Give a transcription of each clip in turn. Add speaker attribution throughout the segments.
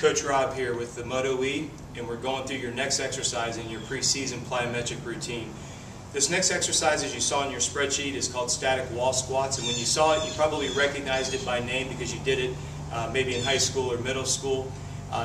Speaker 1: Coach Rob here with the MotoE, and we're going through your next exercise in your preseason plyometric routine. This next exercise, as you saw in your spreadsheet, is called static wall squats, and when you saw it, you probably recognized it by name because you did it maybe in high school or middle school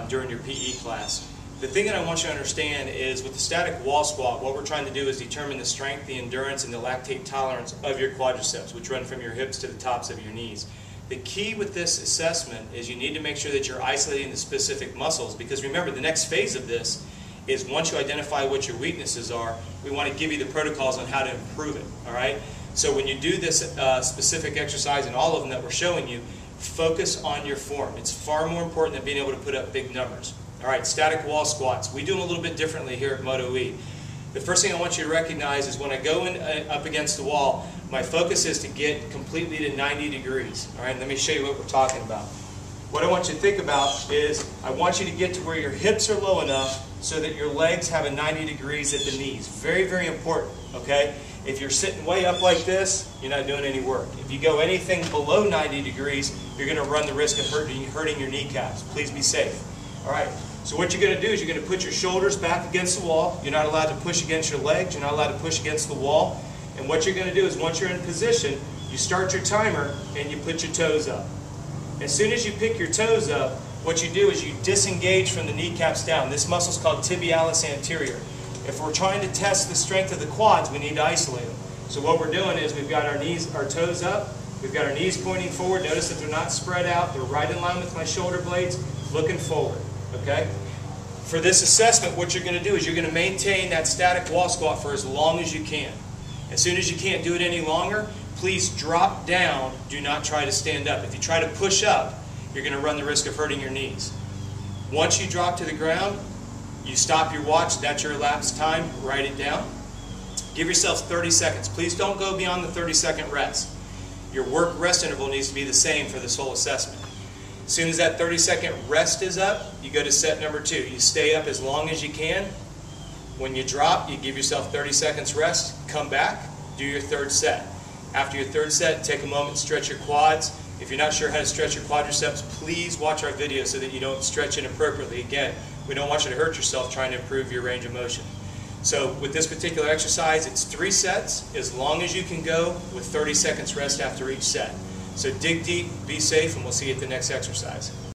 Speaker 1: during your PE class. The thing that I want you to understand is with the static wall squat, what we're trying to do is determine the strength, the endurance, and the lactate tolerance of your quadriceps, which run from your hips to the tops of your knees. The key with this assessment is you need to make sure that you're isolating the specific muscles, because remember, the next phase of this is once you identify what your weaknesses are, we want to give you the protocols on how to improve it. All right? So when you do this specific exercise and all of them that we're showing you, focus on your form. It's far more important than being able to put up big numbers. All right, static wall squats. We do them a little bit differently here at MotoE. The first thing I want you to recognize is when I go in up against the wall, my focus is to get completely to 90 degrees. All right, let me show you what we're talking about. What I want you to think about is I want you to get to where your hips are low enough so that your legs have a 90 degrees at the knees. Very, very important, okay? If you're sitting way up like this, you're not doing any work. If you go anything below 90 degrees, you're going to run the risk of hurting your kneecaps. Please be safe. All right, so what you're going to do is you're going to put your shoulders back against the wall. You're not allowed to push against your legs. You're not allowed to push against the wall. And what you're going to do is once you're in position, you start your timer and you put your toes up. As soon as you pick your toes up, what you do is you disengage from the kneecaps down. This muscle is called tibialis anterior. If we're trying to test the strength of the quads, we need to isolate them. So what we're doing is we've got our toes up, we've got our knees pointing forward. Notice that they're not spread out. They're right in line with my shoulder blades, looking forward. Okay? For this assessment, what you're going to do is you're going to maintain that static wall squat for as long as you can. As soon as you can't do it any longer, please drop down. Do not try to stand up. If you try to push up, you're going to run the risk of hurting your knees. Once you drop to the ground, you stop your watch. That's your elapsed time. Write it down. Give yourself 30 seconds. Please don't go beyond the 30-second rest. Your work-rest interval needs to be the same for this whole assessment. As soon as that 30-second rest is up, you go to set number 2. You stay up as long as you can. When you drop, you give yourself 30 seconds rest, come back, do your third set. After your third set, take a moment, stretch your quads. If you're not sure how to stretch your quadriceps, please watch our video so that you don't stretch inappropriately. Again, we don't want you to hurt yourself trying to improve your range of motion. So with this particular exercise, it's 3 sets, as long as you can go, with 30 seconds rest after each set. So dig deep, be safe, and we'll see you at the next exercise.